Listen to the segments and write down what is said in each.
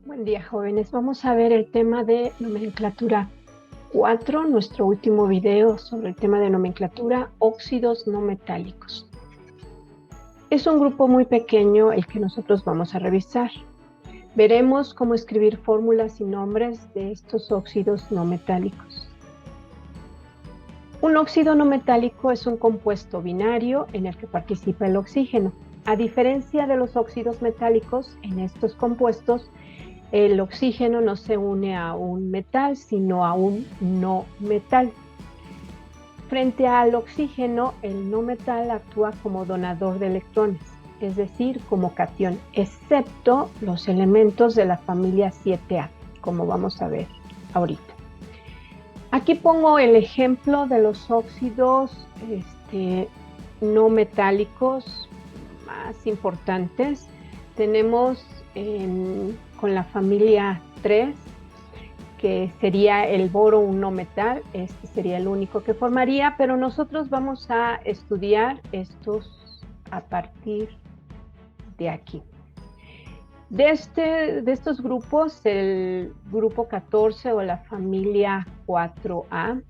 Buen día, jóvenes. Vamos a ver el tema de nomenclatura 4, nuestro último video sobre el tema de nomenclatura, óxidos no metálicos. Es un grupo muy pequeño el que nosotros vamos a revisar. Veremos cómo escribir fórmulas y nombres de estos óxidos no metálicos. Un óxido no metálico es un compuesto binario en el que participa el oxígeno. A diferencia de los óxidos metálicos, en estos compuestos el oxígeno no se une a un metal, sino a un no metal. Frente al oxígeno, el no metal actúa como donador de electrones, es decir, como catión, excepto los elementos de la familia 7A, como vamos a ver ahorita. Aquí pongo el ejemplo de los óxidos no metálicos más importantes. Tenemos con la familia 3, que sería el boro, un no metal. Este sería el único que formaría, pero nosotros vamos a estudiar estos a partir de aquí. De estos grupos, el grupo 14 o la familia 4A,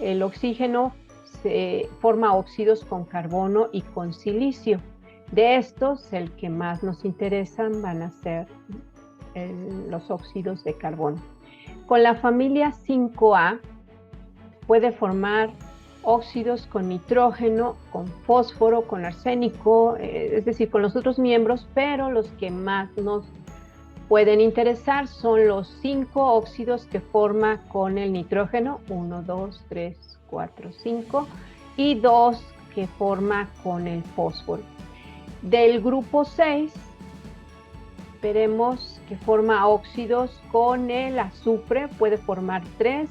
el oxígeno se forma óxidos con carbono y con silicio. De estos, el que más nos interesan van a ser los óxidos de carbono. Con la familia 5A puede formar óxidos con nitrógeno, con fósforo, con arsénico, es decir, con los otros miembros, pero los que más nos pueden interesar son los 5 óxidos que forma con el nitrógeno, 1, 2, 3, 4, 5, y 2 que forma con el fósforo. Del grupo 6 veremos que forma óxidos con el azufre, puede formar 3,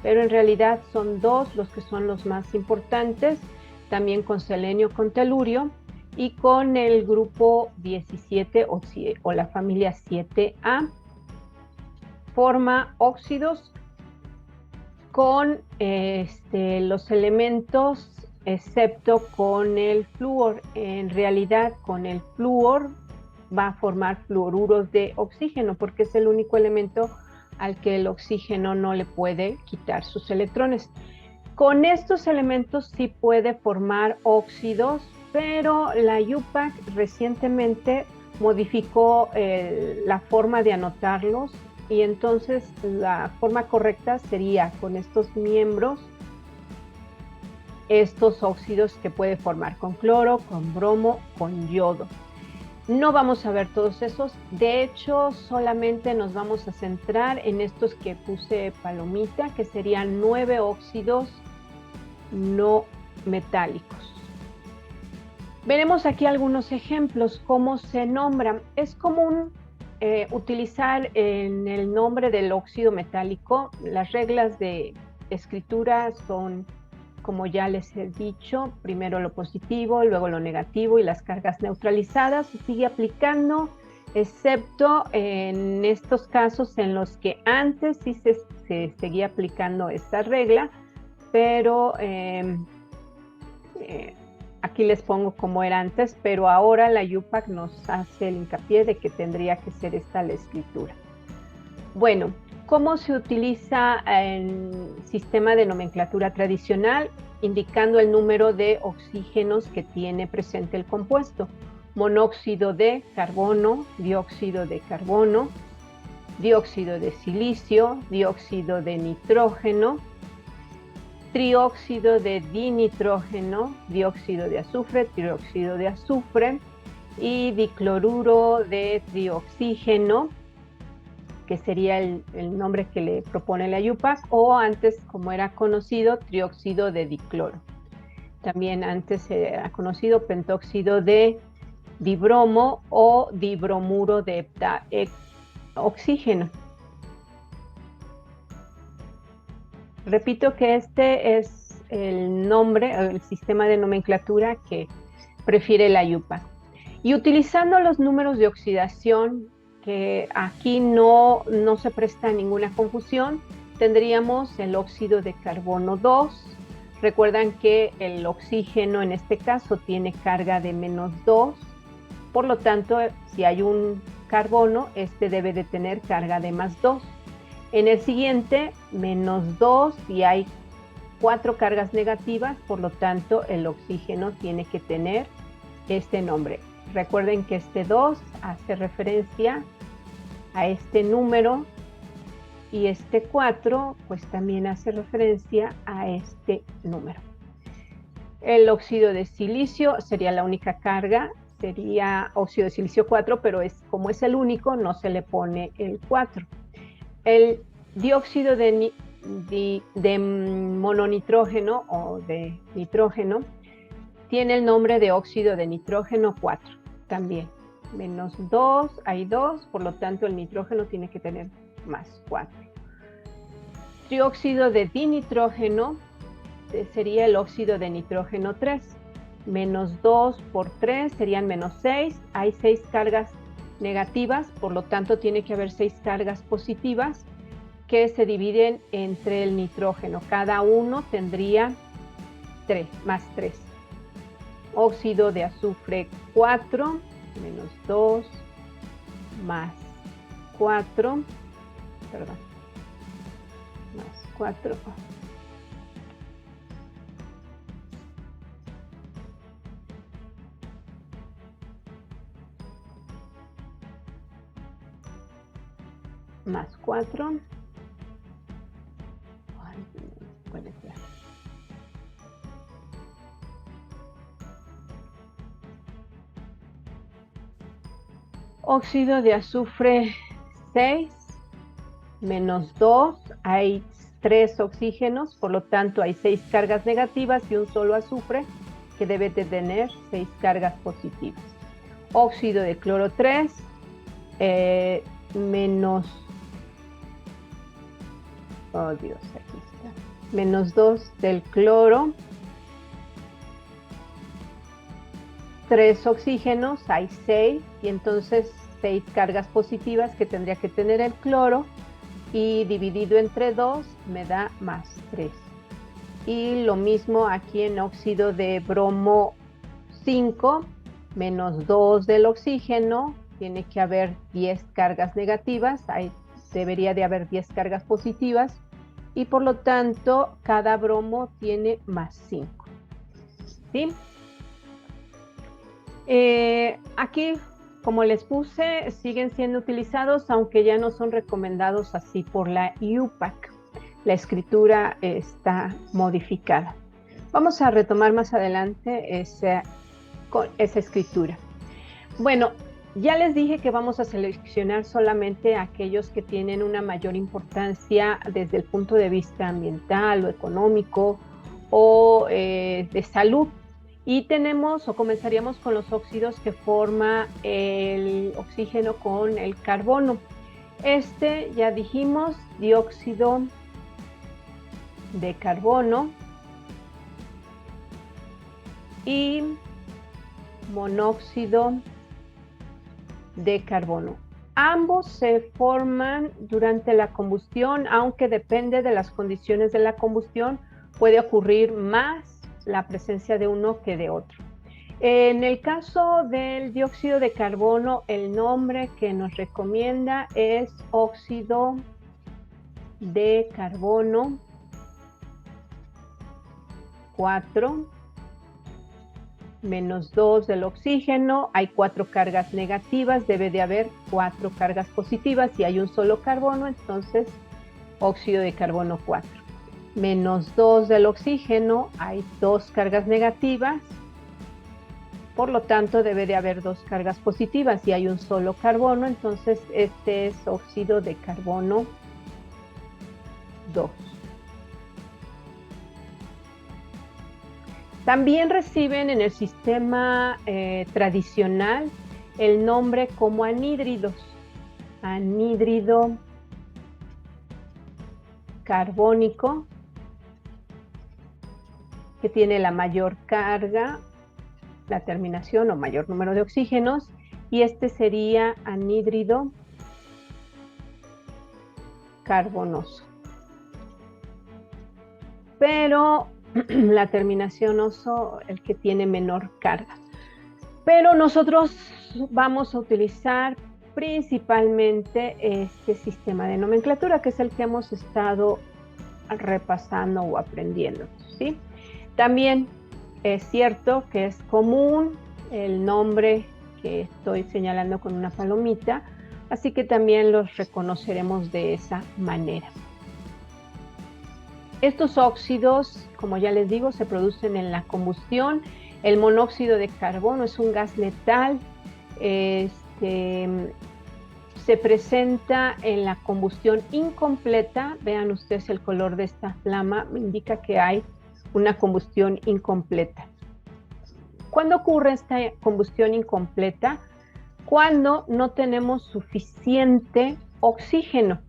pero en realidad son 2 los que son los más importantes, también con selenio, con telurio, y con el grupo 17 o la familia 7A forma óxidos con los elementos excepto con el flúor. En realidad con el flúor va a formar fluoruros de oxígeno porque es el único elemento al que el oxígeno no le puede quitar sus electrones. Con estos elementos sí puede formar óxidos, pero la IUPAC recientemente modificó la forma de anotarlos y entonces la forma correcta sería con estos miembros, estos óxidos que puede formar con cloro, con bromo, con yodo. No vamos a ver todos esos, de hecho solamente nos vamos a centrar en estos que puse palomita, que serían 9 óxidos no metálicos. Veremos aquí algunos ejemplos, cómo se nombran. Es común utilizar en el nombre del óxido metálico, las reglas de escritura son, como ya les he dicho, primero lo positivo, luego lo negativo y las cargas neutralizadas. Se sigue aplicando, excepto en estos casos en los que antes sí se seguía aplicando esta regla, pero aquí les pongo como era antes, pero ahora la IUPAC nos hace el hincapié de que tendría que ser esta la escritura. Bueno, ¿cómo se utiliza en sistema de nomenclatura tradicional? Indicando el número de oxígenos que tiene presente el compuesto. Monóxido de carbono, dióxido de carbono, dióxido de silicio, dióxido de nitrógeno, trióxido de dinitrógeno, dióxido de azufre, trióxido de azufre y dicloruro de trioxígeno, que sería el nombre que le propone la IUPAC, o antes, como era conocido, trióxido de dicloro. También antes era conocido pentóxido de dibromo o dibromuro de oxígeno. Repito que este es el nombre, el sistema de nomenclatura que prefiere la IUPAC. Y utilizando los números de oxidación, que aquí no se presta ninguna confusión, tendríamos el óxido de carbono 2. Recuerdan que el oxígeno en este caso tiene carga de -2, por lo tanto, si hay un carbono, este debe de tener carga de +2. En el siguiente, -2, y hay 4 cargas negativas, por lo tanto, el oxígeno tiene que tener este nombre. Recuerden que este 2 hace referencia a este número y este 4 pues también hace referencia a este número. El óxido de silicio sería la única carga, sería óxido de silicio 4, pero como es el único, no se le pone el 4. El dióxido de mononitrógeno o de nitrógeno tiene el nombre de óxido de nitrógeno 4 también. -2, hay 2, por lo tanto el nitrógeno tiene que tener +4. Trióxido de dinitrógeno sería el óxido de nitrógeno 3. -2 por 3 serían -6. Hay 6 cargas negativas, por lo tanto tiene que haber 6 cargas positivas que se dividen entre el nitrógeno. Cada uno tendría 3, +3. Óxido de azufre 4, -2, +4, perdón, +4. +4. Ay, puede ser. Óxido de azufre 6, -2, hay 3 oxígenos, por lo tanto hay 6 cargas negativas y un solo azufre que debe de tener 6 cargas positivas. Óxido de cloro 3, oh Dios, aquí está, -2 del cloro, 3 oxígenos, hay 6, y entonces 6 cargas positivas que tendría que tener el cloro, y dividido entre 2 me da +3. Y lo mismo aquí en óxido de bromo 5, -2 del oxígeno, tiene que haber 10 cargas negativas, debería de haber 10 cargas positivas, y por lo tanto cada bromo tiene +5. ¿Sí? Aquí, como les puse, siguen siendo utilizados, aunque ya no son recomendados así por la IUPAC. La escritura está modificada. Vamos a retomar más adelante esa escritura. Bueno, ya les dije que vamos a seleccionar solamente aquellos que tienen una mayor importancia desde el punto de vista ambiental o económico o de salud. Y comenzaríamos con los óxidos que forma el oxígeno con el carbono. Ya dijimos, dióxido de carbono y monóxido de carbono. Ambos se forman durante la combustión, aunque depende de las condiciones de la combustión, puede ocurrir más la presencia de uno que de otro. En el caso del dióxido de carbono, el nombre que nos recomienda es óxido de carbono 4, -2 del oxígeno, hay 4 cargas negativas, debe de haber 4 cargas positivas, si hay un solo carbono, entonces óxido de carbono 4. -2 del oxígeno, hay 2 cargas negativas, por lo tanto debe de haber 2 cargas positivas, si hay un solo carbono, entonces este es óxido de carbono 2. También reciben en el sistema tradicional el nombre como anhídridos. Anhídrido carbónico, que tiene la mayor carga, la terminación o mayor número de oxígenos, y este sería anhídrido carbonoso. Pero la terminación oso, el que tiene menor carga. Pero nosotros vamos a utilizar principalmente este sistema de nomenclatura, que es el que hemos estado repasando o aprendiendo, ¿sí? También es cierto que es común el nombre que estoy señalando con una palomita, así que también los reconoceremos de esa manera. Estos óxidos, como ya les digo, se producen en la combustión. El monóxido de carbono es un gas letal. Se presenta en la combustión incompleta. Vean ustedes el color de esta flama, indica que hay una combustión incompleta. ¿Cuándo ocurre esta combustión incompleta? Cuando no tenemos suficiente oxígeno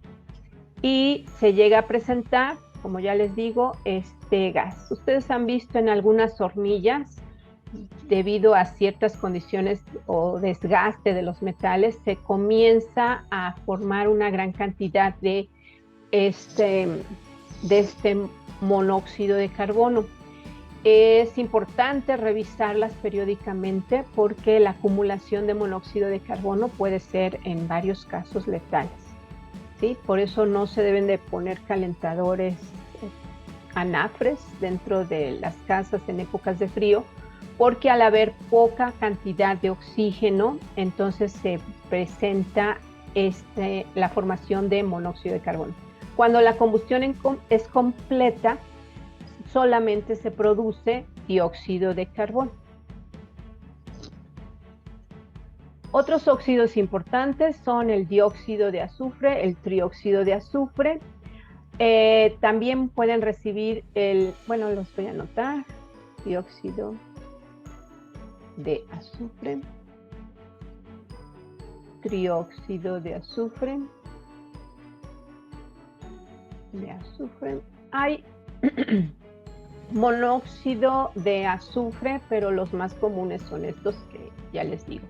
y se llega a presentar, como ya les digo, este gas. Ustedes han visto en algunas hornillas, debido a ciertas condiciones o desgaste de los metales, se comienza a formar una gran cantidad de este monóxido de carbono. Es importante revisarlas periódicamente porque la acumulación de monóxido de carbono puede ser en varios casos letales, ¿sí? Por eso no se deben de poner calentadores anafres dentro de las casas en épocas de frío, porque al haber poca cantidad de oxígeno, entonces se presenta la formación de monóxido de carbono. Cuando la combustión es completa, solamente se produce dióxido de carbono. Otros óxidos importantes son el dióxido de azufre, el trióxido de azufre. También pueden recibir los voy a anotar, dióxido de azufre, trióxido de azufre, Hay monóxido de azufre, pero los más comunes son estos que ya les digo.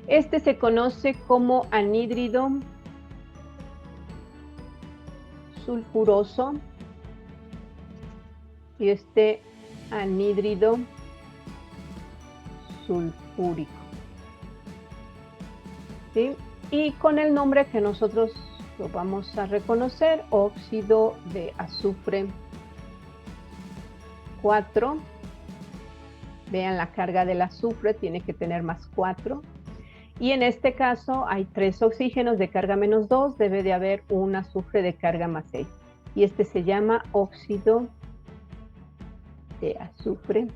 Este se conoce como anhídrido sulfuroso y este anhídrido sulfúrico, ¿sí? Y con el nombre que nosotros lo vamos a reconocer, óxido de azufre 4. Vean la carga del azufre, tiene que tener más 4. Y en este caso hay 3 oxígenos de carga menos 2, debe de haber un azufre de carga más 6. Y este se llama óxido de azufre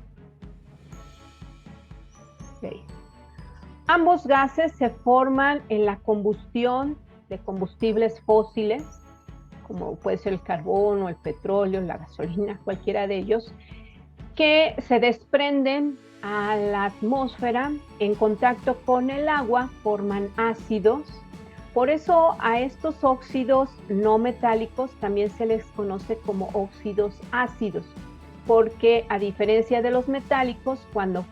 6. Ambos gases se forman en la combustión de combustibles fósiles, como puede ser el carbón o el petróleo, la gasolina, cualquiera de ellos, que se desprenden a la atmósfera en contacto con el agua, forman ácidos. Por eso a estos óxidos no metálicos también se les conoce como óxidos ácidos, porque a diferencia de los metálicos, cuando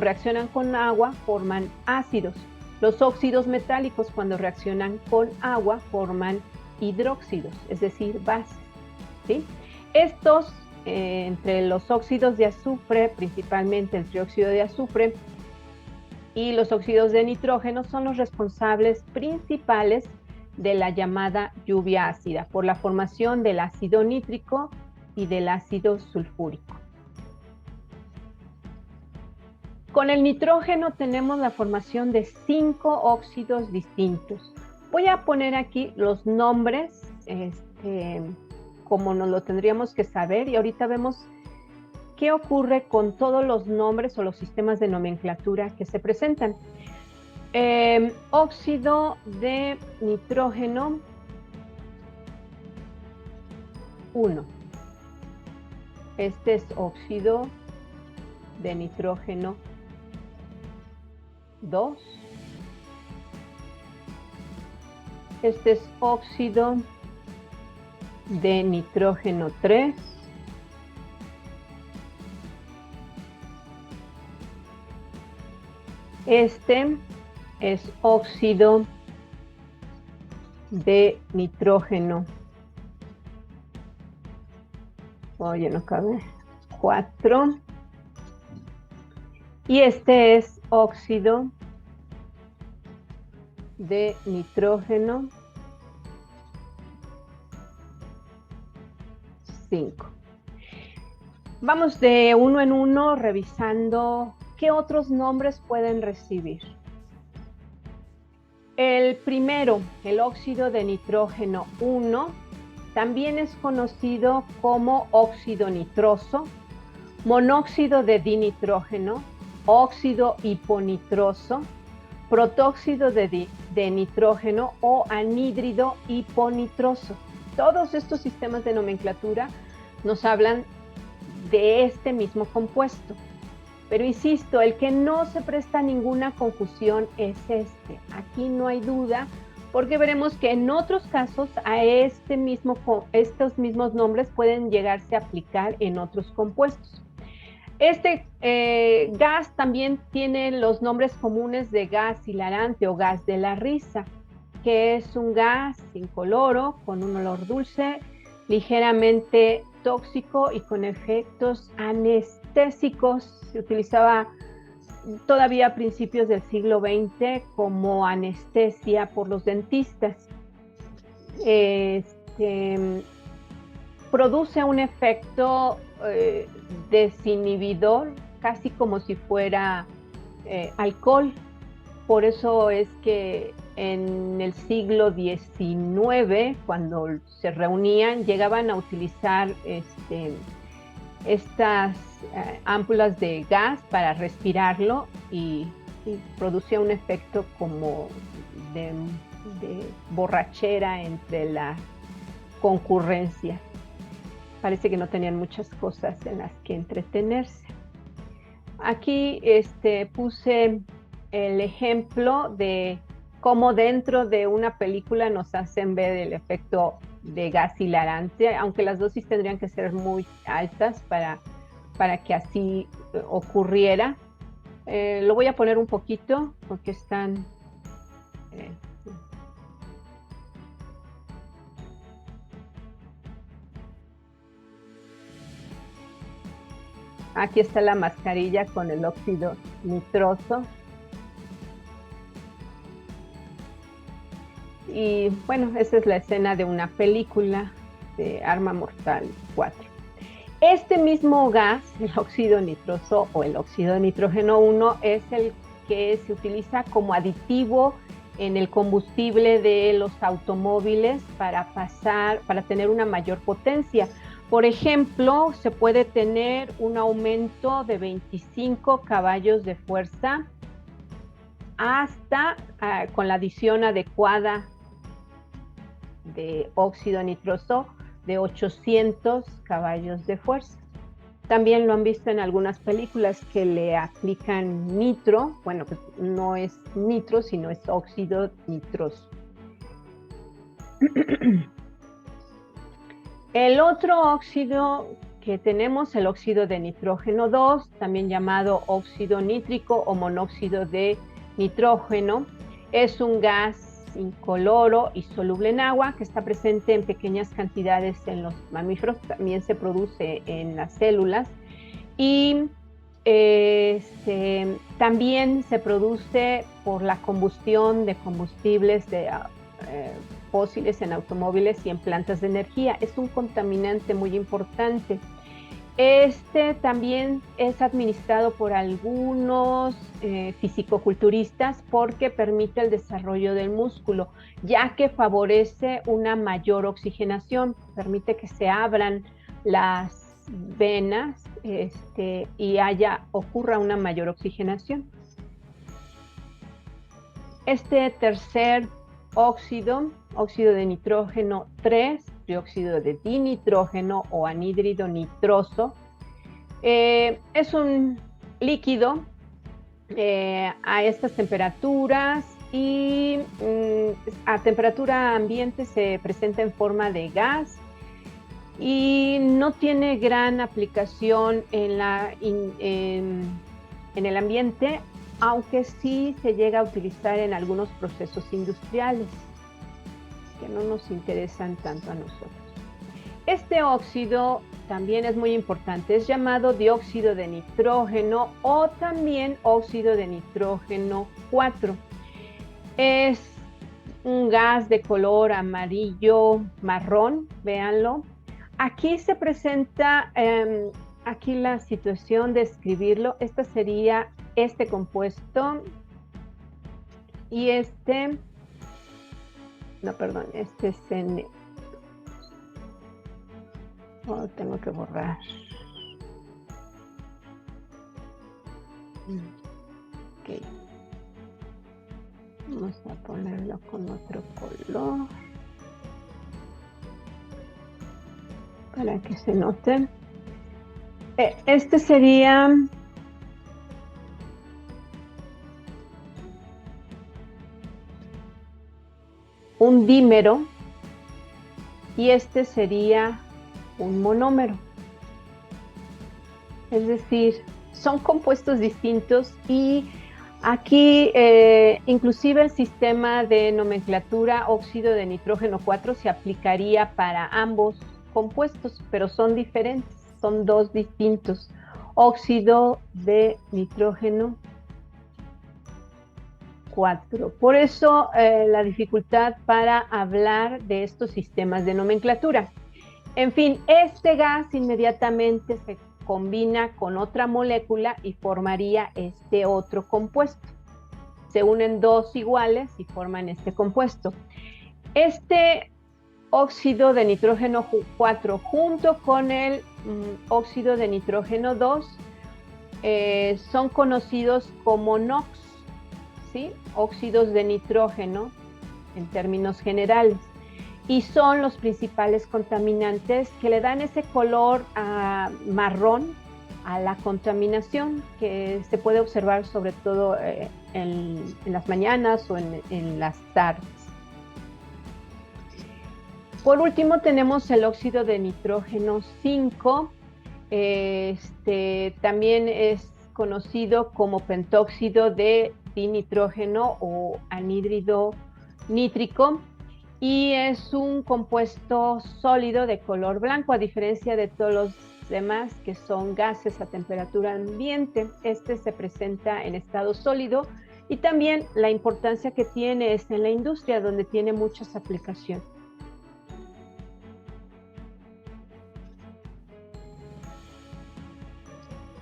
reaccionan con agua, forman ácidos. Los óxidos metálicos, cuando reaccionan con agua, forman hidróxidos, es decir, bases, ¿sí? Estos, entre los óxidos de azufre, principalmente el trióxido de azufre, y los óxidos de nitrógeno son los responsables principales de la llamada lluvia ácida, por la formación del ácido nítrico y del ácido sulfúrico. Con el nitrógeno tenemos la formación de 5 óxidos distintos. Voy a poner aquí los nombres, como nos lo tendríamos que saber, y ahorita vemos qué ocurre con todos los nombres o los sistemas de nomenclatura que se presentan. Óxido de nitrógeno 1. Este es óxido de nitrógeno 2. Este es óxido de nitrógeno 3. Este es óxido de nitrógeno. Oye, no cabe. 4. Y este es óxido de nitrógeno 5. Vamos de uno en uno revisando qué otros nombres pueden recibir. El primero, el óxido de nitrógeno 1, también es conocido como óxido nitroso, monóxido de dinitrógeno, óxido hiponitroso, protóxido de nitrógeno o anhídrido hiponitroso. Todos estos sistemas de nomenclatura nos hablan de este mismo compuesto. Pero insisto, el que no se presta a ninguna confusión es este. Aquí no hay duda, porque veremos que en otros casos a estos mismos nombres pueden llegarse a aplicar en otros compuestos. Este gas también tiene los nombres comunes de gas hilarante o gas de la risa, que es un gas incoloro, con un olor dulce, ligeramente tóxico y con efectos anestésicos. Se utilizaba todavía a principios del siglo XX como anestesia por los dentistas. Produce un efecto desinhibidor, casi como si fuera alcohol. Por eso es que en el siglo XIX, cuando se reunían, llegaban a utilizar estas ámpulas de gas para respirarlo y producía un efecto como de borrachera entre la concurrencia. Parece que no tenían muchas cosas en las que entretenerse. Aquí puse el ejemplo de cómo dentro de una película nos hacen ver el efecto de gas hilarante, aunque las dosis tendrían que ser muy altas para que así ocurriera. Lo voy a poner un poquito porque están... Aquí está la mascarilla con el óxido nitroso. Y bueno, esa es la escena de una película de Arma Mortal 4. Este mismo gas, el óxido nitroso o el óxido de nitrógeno 1, es el que se utiliza como aditivo en el combustible de los automóviles para tener una mayor potencia. Por ejemplo, se puede tener un aumento de 25 caballos de fuerza hasta con la adición adecuada de óxido nitroso de 800 caballos de fuerza. También lo han visto en algunas películas que le aplican nitro. Bueno, pues no es nitro, sino es óxido nitroso. El otro óxido que tenemos, el óxido de nitrógeno 2, también llamado óxido nítrico o monóxido de nitrógeno, es un gas incoloro y soluble en agua que está presente en pequeñas cantidades en los mamíferos, también se produce en las células y también se produce por la combustión de combustibles fósiles en automóviles y en plantas de energía. Es un contaminante muy importante. También es administrado por algunos fisicoculturistas porque permite el desarrollo del músculo, ya que favorece una mayor oxigenación, permite que se abran las venas y ocurra una mayor oxigenación. Este tercer óxido de nitrógeno 3, dióxido de dinitrógeno o anhídrido nitroso, es un líquido a estas temperaturas y a temperatura ambiente se presenta en forma de gas y no tiene gran aplicación en el ambiente, aunque sí se llega a utilizar en algunos procesos industriales que no nos interesan tanto a nosotros. Este óxido también es muy importante, es llamado dióxido de nitrógeno o también óxido de nitrógeno 4. un gas de color amarillo marrón, véanlo. Aquí se presenta, aquí la situación de escribirlo. Esta sería este compuesto y no, perdón, este es oh, tengo que borrar. Ok. Vamos a ponerlo con otro color para que se note. Este sería un dímero y este sería un monómero. Es decir, son compuestos distintos y aquí inclusive el sistema de nomenclatura óxido de nitrógeno 4 se aplicaría para ambos compuestos, pero son diferentes, son dos distintos. Óxido de nitrógeno 4. Por eso la dificultad para hablar de estos sistemas de nomenclatura. En fin, este gas inmediatamente se combina con otra molécula y formaría este otro compuesto. Se unen dos iguales y forman este compuesto. Este óxido de nitrógeno 4 junto con el óxido de nitrógeno 2 son conocidos como NOx, ¿sí? Óxidos de nitrógeno en términos generales. Y son los principales contaminantes que le dan ese color marrón a la contaminación que se puede observar sobre todo en las mañanas o en las tardes. Por último tenemos el óxido de nitrógeno 5, también es conocido como pentóxido de dinitrógeno o anhídrido nítrico y es un compuesto sólido de color blanco, a diferencia de todos los demás que son gases a temperatura ambiente. Este se presenta en estado sólido y también la importancia que tiene es en la industria, donde tiene muchas aplicaciones.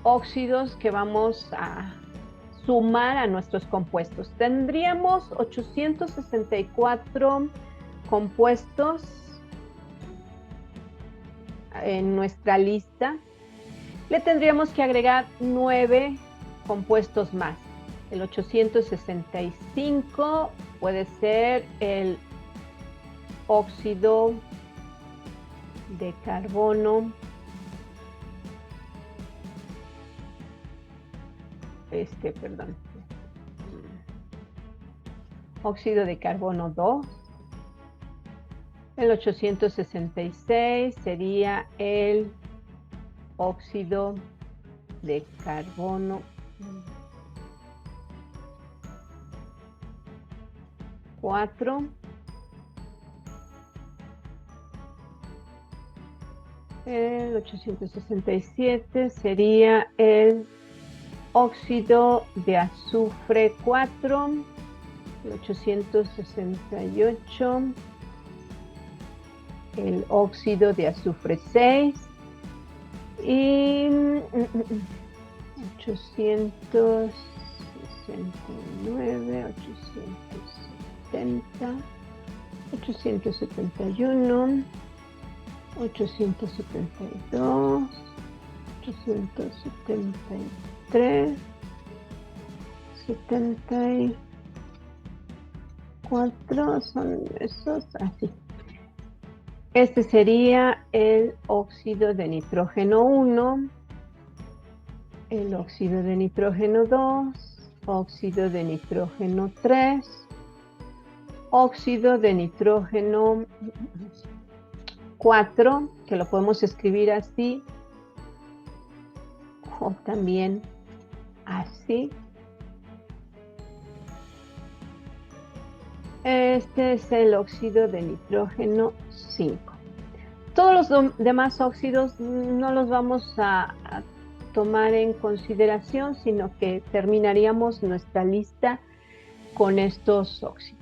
Óxidos que vamos a sumar a nuestros compuestos. Tendríamos 864 compuestos en nuestra lista. Le tendríamos que agregar 9 compuestos más. El 865 puede ser el óxido de carbono, óxido de carbono 2. El 866 sería el óxido de carbono 4. El 867 sería el óxido de azufre 4. El 868 el óxido de azufre 6 y 869, 870, 871, 872, 873, 74, son esos así. Este sería el óxido de nitrógeno 1, el óxido de nitrógeno 2, óxido de nitrógeno 3, óxido de nitrógeno 4, que lo podemos escribir así, o también así. Este es el óxido de nitrógeno 5. Todos los demás óxidos no los vamos a tomar en consideración, sino que terminaríamos nuestra lista con estos óxidos.